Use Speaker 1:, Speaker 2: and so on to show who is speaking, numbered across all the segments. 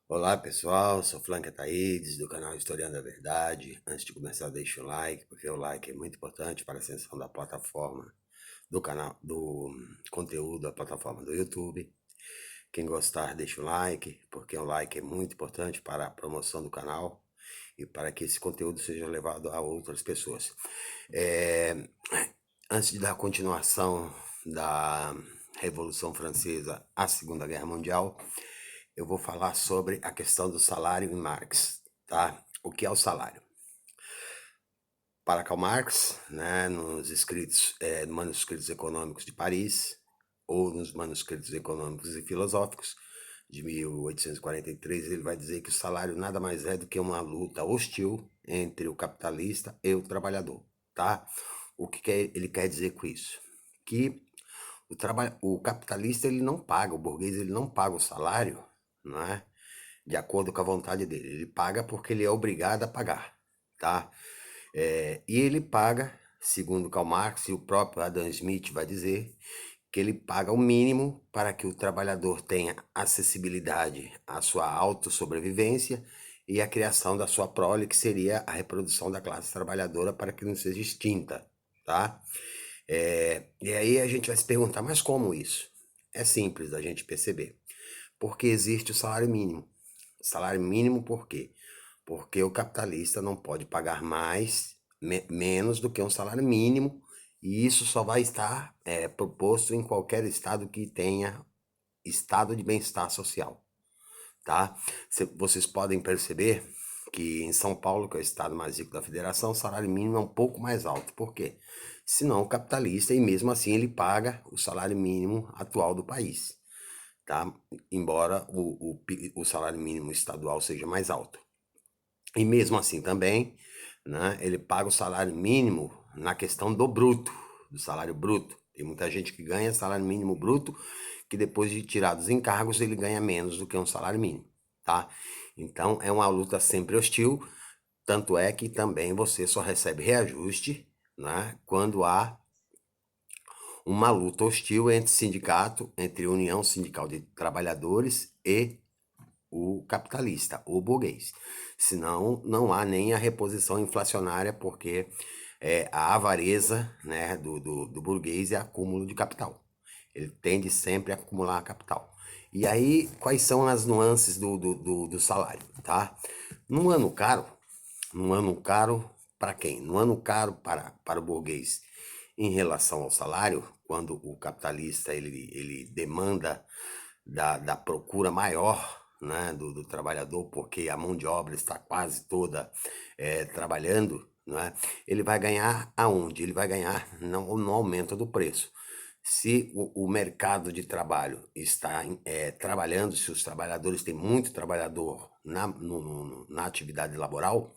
Speaker 1: Olá pessoal, sou Flanca Taídes do canal Historiando a Verdade. Antes de começar, deixa o like, porque o like é muito importante para a ascensão da plataforma, do canal, do conteúdo da plataforma do YouTube. Quem gostar, deixa o like, porque o like é muito importante para a promoção do canal e para que esse conteúdo seja levado a outras pessoas. É, Antes de dar continuação da Revolução Francesa à Segunda Guerra Mundial, eu vou falar sobre a questão do salário em Marx, tá? O que é o salário? Para Karl Marx, né, nos escritos, manuscritos econômicos de Paris, ou nos manuscritos econômicos e filosóficos de 1843, ele vai dizer que o salário nada mais é do que uma luta hostil entre o capitalista e o trabalhador, tá? Ele quer dizer com isso? Que o capitalista ele não paga, o burguês ele não paga o salário, não é? De acordo com a vontade dele. Ele paga porque ele é obrigado a pagar, tá? E ele paga, segundo Karl Marx e o próprio Adam Smith vai dizer, que ele paga o mínimo para que o trabalhador tenha acessibilidade à sua autossobrevivência e à criação da sua prole, que seria a reprodução da classe trabalhadora para que não seja extinta, tá? E aí a gente vai se perguntar, mas como isso? É simples da gente perceber. Porque existe o salário mínimo. Salário mínimo por quê? Porque o capitalista não pode pagar menos do que um salário mínimo, e isso só vai estar proposto em qualquer estado que tenha estado de bem-estar social, tá? Vocês podem perceber que em São Paulo, que é o estado mais rico da federação, o salário mínimo é um pouco mais alto. Por quê? Senão o capitalista, e mesmo assim ele paga o salário mínimo atual do país, tá? Embora o salário mínimo estadual seja mais alto. E mesmo assim também, né, ele paga o salário mínimo na questão do bruto, do salário bruto. Tem muita gente que ganha salário mínimo bruto, que depois de tirar dos encargos ele ganha menos do que um salário mínimo, tá? Então é uma luta sempre hostil, tanto é que também você só recebe reajuste, né, quando há uma luta hostil entre sindicato, entre União Sindical de Trabalhadores e o capitalista, o burguês. Senão, não há nem a reposição inflacionária, porque a avareza, né, do burguês é acúmulo de capital. Ele tende sempre a acumular capital. E aí, quais são as nuances do salário, tá? Num ano caro, num ano caro para quem? Num ano caro para o burguês em relação ao salário, quando o capitalista ele demanda da procura maior, né, do trabalhador, porque a mão de obra está quase toda trabalhando, né, ele vai ganhar aonde? Ele vai ganhar no aumento do preço. Se o mercado de trabalho está trabalhando, se os trabalhadores têm muito trabalhador na atividade laboral,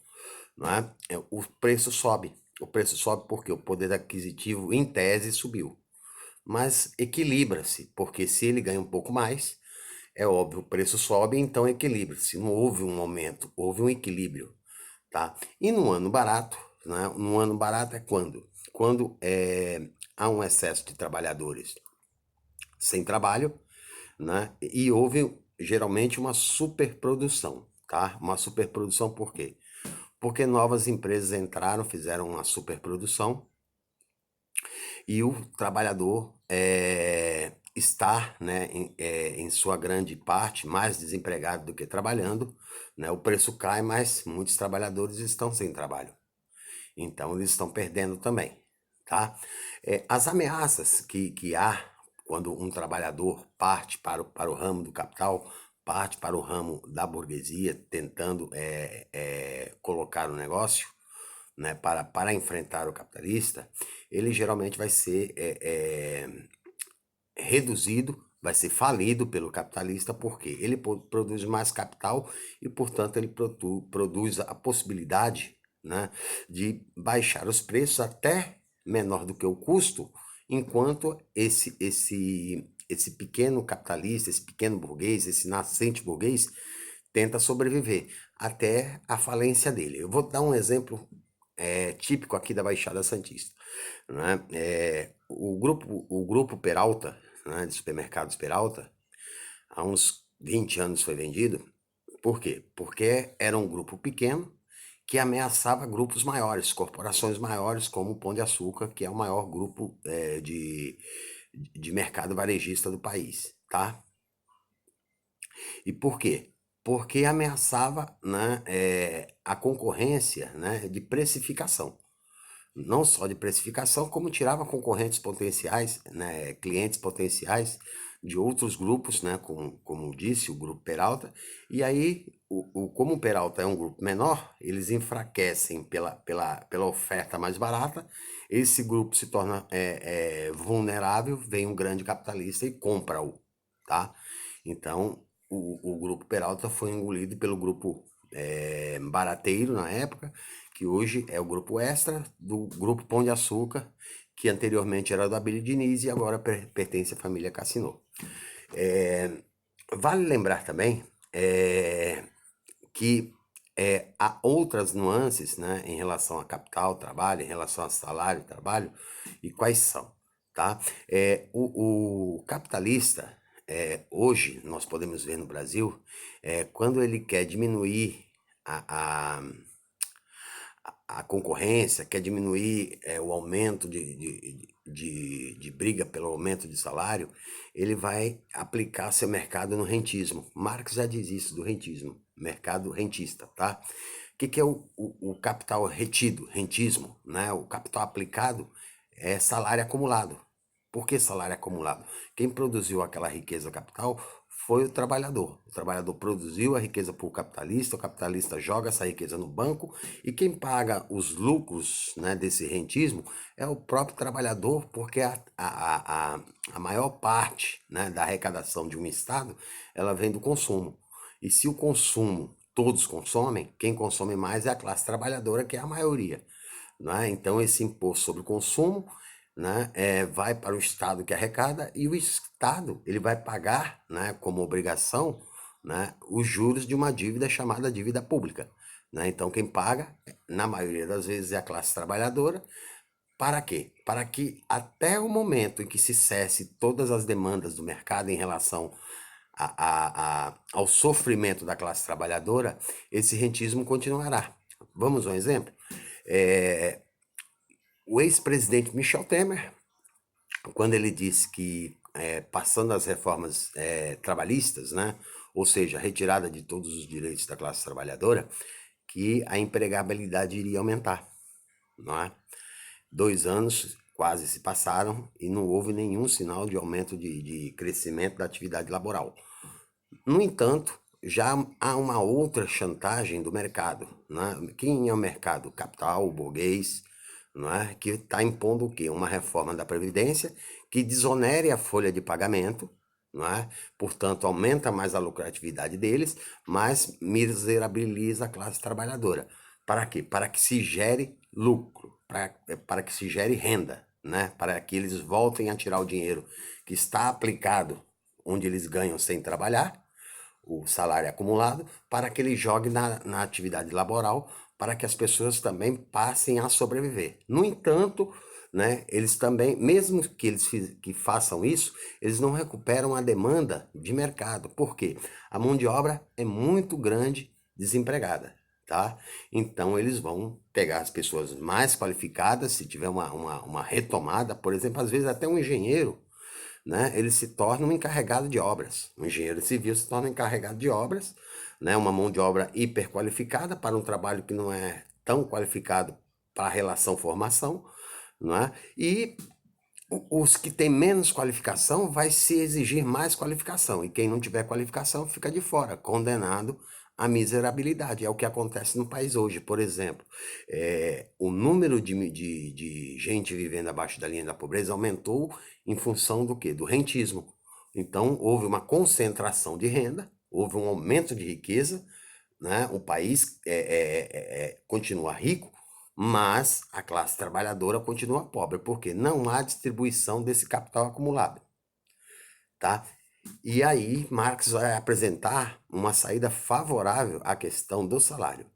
Speaker 1: não é? O preço sobe. O preço sobe porque o poder aquisitivo, em tese, subiu. Mas equilibra-se, porque se ele ganha um pouco mais, é óbvio, o preço sobe, então equilibra-se. Não houve um aumento, houve um equilíbrio, tá? E no ano barato, né? No ano barato é quando? Quando há um excesso de trabalhadores sem trabalho, né? E houve geralmente uma superprodução, tá? Uma superprodução por quê? Porque novas empresas entraram, fizeram uma superprodução e o trabalhador está, né, em sua grande parte, mais desempregado do que trabalhando, né? O preço cai, mas muitos trabalhadores estão sem trabalho. Então, eles estão perdendo também, tá? As ameaças que há quando um trabalhador parte para o ramo do capital, parte para o ramo da burguesia, tentando colocar o negócio, né, para enfrentar o capitalista, ele geralmente vai ser reduzido, vai ser falido pelo capitalista, porque ele produz mais capital e, portanto, ele produz a possibilidade, né, de baixar os preços até menor do que o custo, enquanto esse pequeno capitalista, esse pequeno burguês, esse nascente burguês, tenta sobreviver até a falência dele. Eu vou dar um exemplo típico aqui da Baixada Santista, né? O grupo Peralta, né, de supermercados Peralta, há uns 20 anos foi vendido, Por quê? Porque era um grupo pequeno que ameaçava grupos maiores, corporações maiores, como o Pão de Açúcar, que é o maior grupo de mercado varejista do país, tá? E por quê? Porque ameaçava, né, a concorrência, né, de precificação. Não só de precificação, como tirava concorrentes potenciais, né, clientes potenciais de outros grupos, né, como disse, o Grupo Peralta. E aí, como o Peralta é um grupo menor, eles enfraquecem pela oferta mais barata, esse grupo se torna vulnerável, vem um grande capitalista e compra-o, tá? Então, o Grupo Peralta foi engolido pelo grupo Barateiro na época, que hoje é o Grupo Extra, do Grupo Pão de Açúcar, que anteriormente era do Abílio Diniz e agora pertence à família Cassinô. Vale lembrar também que há outras nuances, né, em relação a capital, trabalho, em relação a salário, trabalho, e quais são, tá? O capitalista, hoje, nós podemos ver no Brasil, quando ele quer diminuir a concorrência, quer diminuir o aumento de briga pelo aumento de salário, ele vai aplicar seu mercado no rentismo. Marx já diz isso do rentismo, mercado rentista, tá? O que é o capital retido, rentismo, né? O capital aplicado é salário acumulado. Por que salário acumulado? Quem produziu aquela riqueza capital foi o trabalhador. O trabalhador produziu a riqueza para o capitalista joga essa riqueza no banco e quem paga os lucros, né, desse rentismo é o próprio trabalhador, porque a maior parte, né, da arrecadação de um estado ela vem do consumo. E se o consumo todos consomem, quem consome mais é a classe trabalhadora, que é a maioria. Né? Então, esse imposto sobre o consumo, né, vai para o Estado que arrecada e o Estado ele vai pagar, né, como obrigação, né, os juros de uma dívida chamada dívida pública. Né? Então, quem paga, na maioria das vezes, é a classe trabalhadora. Para quê? Para que até o momento em que se cesse todas as demandas do mercado em relação ao sofrimento da classe trabalhadora, esse rentismo continuará. Vamos a um exemplo? O ex-presidente Michel Temer, quando ele disse que, passando as reformas trabalhistas, né, ou seja, a retirada de todos os direitos da classe trabalhadora, que a empregabilidade iria aumentar, não é? 2 anos quase se passaram e não houve nenhum sinal de aumento de crescimento da atividade laboral. No entanto, já há uma outra chantagem do mercado. Né? Quem é o mercado? Capital, o burguês, não é? Que está impondo o quê? Uma reforma da Previdência que desonere a folha de pagamento, não é? Portanto, aumenta mais a lucratividade deles, mas miserabiliza a classe trabalhadora. Para quê? Para que se gere lucro, para que se gere renda, né? Para que eles voltem a tirar o dinheiro que está aplicado onde eles ganham sem trabalhar, o salário acumulado, para que ele jogue na atividade laboral, para que as pessoas também passem a sobreviver. No entanto, né, eles também, mesmo que eles que façam isso, eles não recuperam a demanda de mercado. Por quê? A mão de obra é muito grande desempregada. Tá? Então eles vão pegar as pessoas mais qualificadas, se tiver uma retomada, por exemplo, às vezes até um engenheiro, né, ele se torna um encarregado de obras. Um engenheiro civil se torna um encarregado de obras, né, uma mão de obra hiperqualificada para um trabalho que não é tão qualificado para a relação formação, não é? E os que têm menos qualificação vai se exigir mais qualificação, e quem não tiver qualificação fica de fora, condenado à miserabilidade. É o que acontece no país hoje, por exemplo. O número de gente vivendo abaixo da linha da pobreza aumentou em função do quê? Do rentismo. Então, houve uma concentração de renda, houve um aumento de riqueza, né? O país continua rico, mas a classe trabalhadora continua pobre, porque não há distribuição desse capital acumulado, tá? E aí Marx vai apresentar uma saída favorável à questão do salário,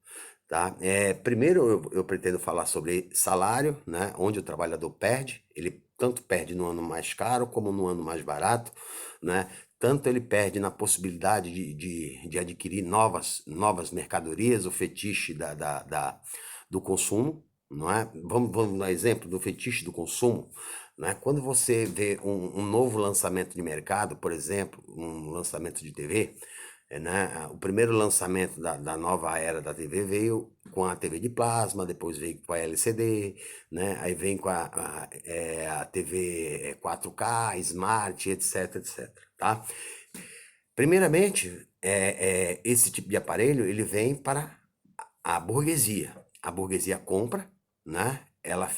Speaker 1: tá? Primeiro eu pretendo falar sobre salário, né? Onde o trabalhador perde, ele tanto perde no ano mais caro como no ano mais barato, né? tanto ele perde na possibilidade de adquirir novas mercadorias, o fetiche do consumo, não é? Vamos dar exemplo do fetiche do consumo, né? Quando você vê um novo lançamento de mercado, por exemplo, um lançamento de TV, né? O primeiro lançamento da nova era da TV veio com a TV de plasma, depois veio com a LCD, né? Aí vem com a TV 4K, Smart, etc, etc, tá? Primeiramente, esse tipo de aparelho ele vem para a burguesia. A burguesia compra, né? Ela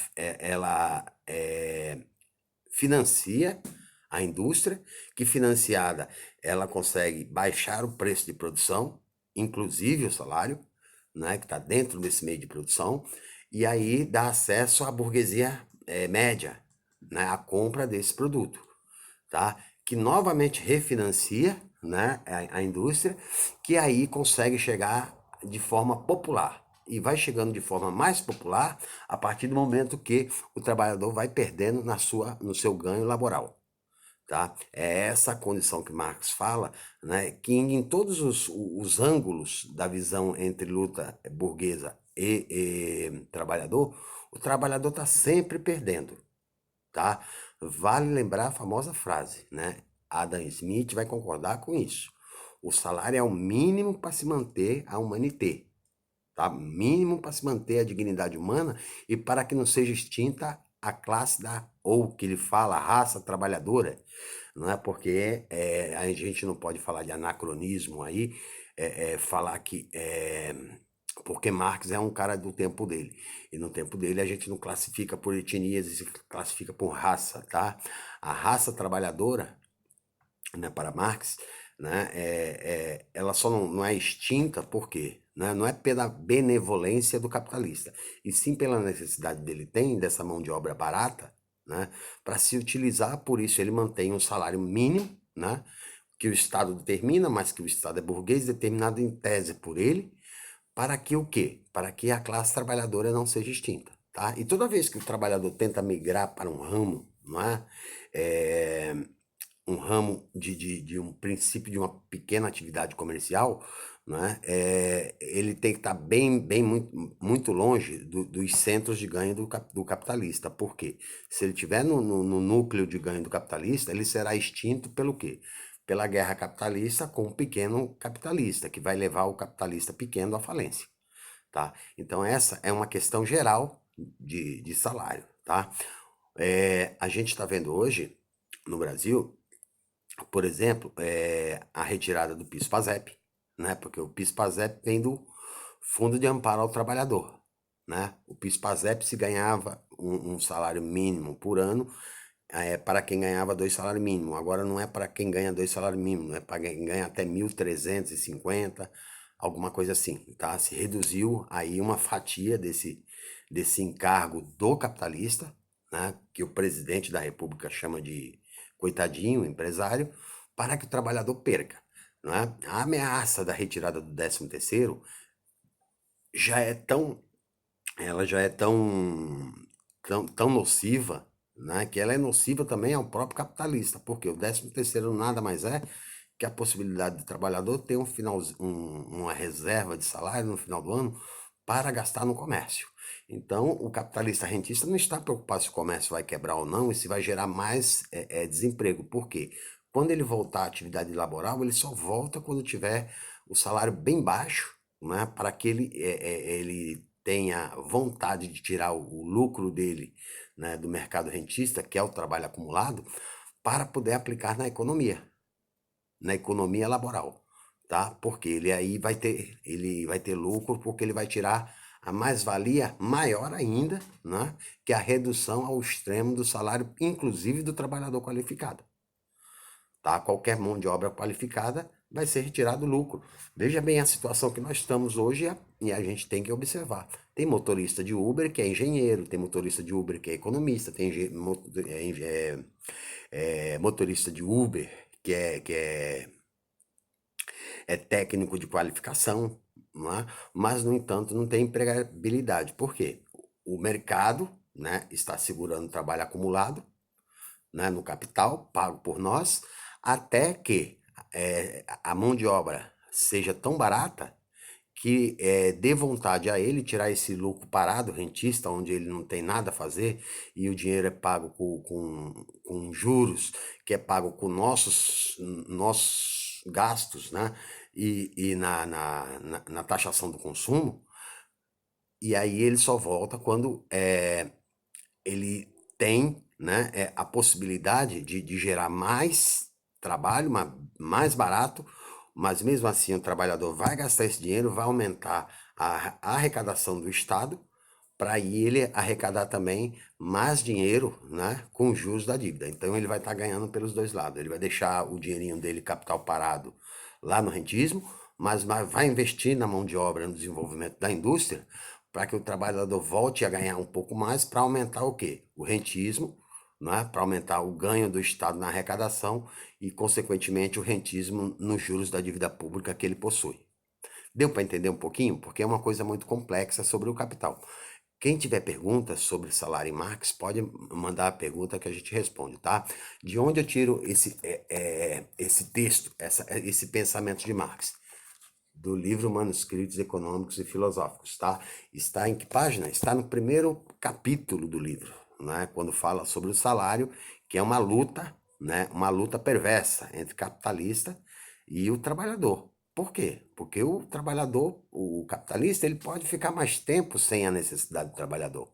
Speaker 1: financia a indústria, que financiada ela consegue baixar o preço de produção, inclusive o salário, né, que está dentro desse meio de produção, e aí dá acesso à burguesia média, né, à compra desse produto, tá? Que novamente refinancia, né, a indústria, que aí consegue chegar de forma popular. E vai chegando de forma mais popular a partir do momento que o trabalhador vai perdendo no seu ganho laboral. Tá? É essa a condição que Marx fala, né, que em todos os ângulos da visão entre luta burguesa e trabalhador, o trabalhador está sempre perdendo. Tá? Vale lembrar a famosa frase, né? Adam Smith vai concordar com isso. O salário é o mínimo para se manter a humanité, tá? Mínimo para se manter a dignidade humana e para que não seja extinta a classe ou que ele fala, a raça trabalhadora, não é? Porque a gente não pode falar de anacronismo aí, falar que porque Marx é um cara do tempo dele. E no tempo dele a gente não classifica por etnias, se classifica por raça, tá? A raça trabalhadora, né, para Marx, né, ela só não é extinta por quê? Né? Não é pela benevolência do capitalista, e sim pela necessidade dele tem dessa mão de obra barata, né, para se utilizar, por isso ele mantém um salário mínimo, né, que o Estado determina, mas que o Estado é burguês, determinado em tese por ele, para que o quê? Para que a classe trabalhadora não seja extinta, tá? E toda vez que o trabalhador tenta migrar para um ramo, não é? Um ramo de um princípio de uma pequena atividade comercial, né? Ele tem que estar bem muito longe dos centros de ganho do capitalista. Por quê? Se ele estiver no núcleo de ganho do capitalista, ele será extinto pelo quê? Pela guerra capitalista com o pequeno capitalista, que vai levar o capitalista pequeno à falência. Tá? Então essa é uma questão geral de salário. Tá? A gente está vendo hoje, no Brasil, por exemplo, a retirada do PIS/PASEP, né? Porque o PIS/PASEP vem do Fundo de Amparo ao Trabalhador, né? O PIS/PASEP se ganhava um salário mínimo por ano, para quem ganhava 2 salários mínimos. Agora não é para quem ganha 2 salários mínimos, é para quem ganha até 1.350, alguma coisa assim, tá? Se reduziu aí uma fatia desse encargo do capitalista, né? Que o presidente da República chama de coitadinho, empresário, para que o trabalhador perca, não é? A ameaça da retirada do 13º já é tão, ela já é tão nociva, né, que ela é nociva também ao próprio capitalista, porque o 13º nada mais é que a possibilidade do trabalhador ter uma reserva de salário no final do ano para gastar no comércio. Então, o capitalista rentista não está preocupado se o comércio vai quebrar ou não e se vai gerar mais desemprego. Por quê? Quando ele voltar à atividade laboral, ele só volta quando tiver o salário bem baixo, né, para que ele tenha vontade de tirar o lucro dele, né, do mercado rentista, que é o trabalho acumulado, para poder aplicar na economia laboral, tá? Porque ele vai ter lucro porque ele vai tirar a mais-valia maior ainda, né, que é a redução ao extremo do salário, inclusive do trabalhador qualificado. Tá? Qualquer mão de obra qualificada vai ser retirado lucro. Veja bem a situação que nós estamos hoje e a gente tem que observar. Tem motorista de Uber que é engenheiro, tem motorista de Uber que é economista, tem motorista de Uber que é técnico de qualificação, não é? Mas, no entanto, não tem empregabilidade. Por quê? O mercado, né, está segurando o trabalho acumulado, né, no capital, pago por nós. até que a mão de obra seja tão barata que dê vontade a ele tirar esse lucro parado, rentista, onde ele não tem nada a fazer e o dinheiro é pago com juros, que é pago com nossos gastos, né? E na taxação do consumo, e aí ele só volta quando ele tem, né, a possibilidade de gerar mais trabalho, mais barato, mas mesmo assim o trabalhador vai gastar esse dinheiro, vai aumentar a arrecadação do Estado, para ele arrecadar também mais dinheiro, né, com os juros da dívida. Então ele vai estar ganhando pelos dois lados. Ele vai deixar o dinheirinho dele, capital parado, lá no rentismo, mas vai investir na mão de obra, no desenvolvimento da indústria, para que o trabalhador volte a ganhar um pouco mais, para aumentar o quê? O rentismo, né, para aumentar o ganho do Estado na arrecadação e, consequentemente, o rentismo nos juros da dívida pública que ele possui. Deu para entender um pouquinho? Porque é uma coisa muito complexa sobre o capital. Quem tiver perguntas sobre salário em Marx, pode mandar a pergunta que a gente responde, tá? De onde eu tiro esse texto, esse pensamento de Marx? Do livro Manuscritos Econômicos e Filosóficos, tá? Está em que página? Está no primeiro capítulo do livro, né? Quando fala sobre o salário, que é uma luta, né? Uma luta perversa entre capitalista e o trabalhador. Por quê? Porque o trabalhador, o capitalista, ele pode ficar mais tempo sem a necessidade do trabalhador,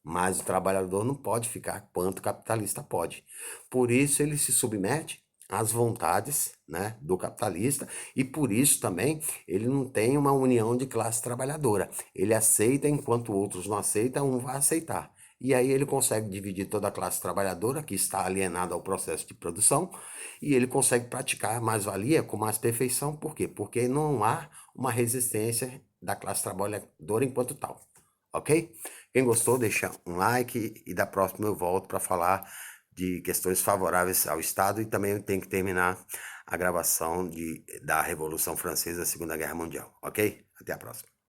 Speaker 1: mas o trabalhador não pode ficar quanto o capitalista pode. Por isso ele se submete às vontades, né, do capitalista, e por isso também ele não tem uma união de classe trabalhadora. Ele aceita enquanto outros não aceitam, um vai aceitar. E aí ele consegue dividir toda a classe trabalhadora que está alienada ao processo de produção, e ele consegue praticar mais-valia com mais perfeição. Por quê? Porque não há uma resistência da classe trabalhadora enquanto tal. Ok? Quem gostou, deixa um like e da próxima eu volto para falar de questões favoráveis ao Estado, e também eu tenho que terminar a gravação da Revolução Francesa, Segunda Guerra Mundial. Ok? Até a próxima.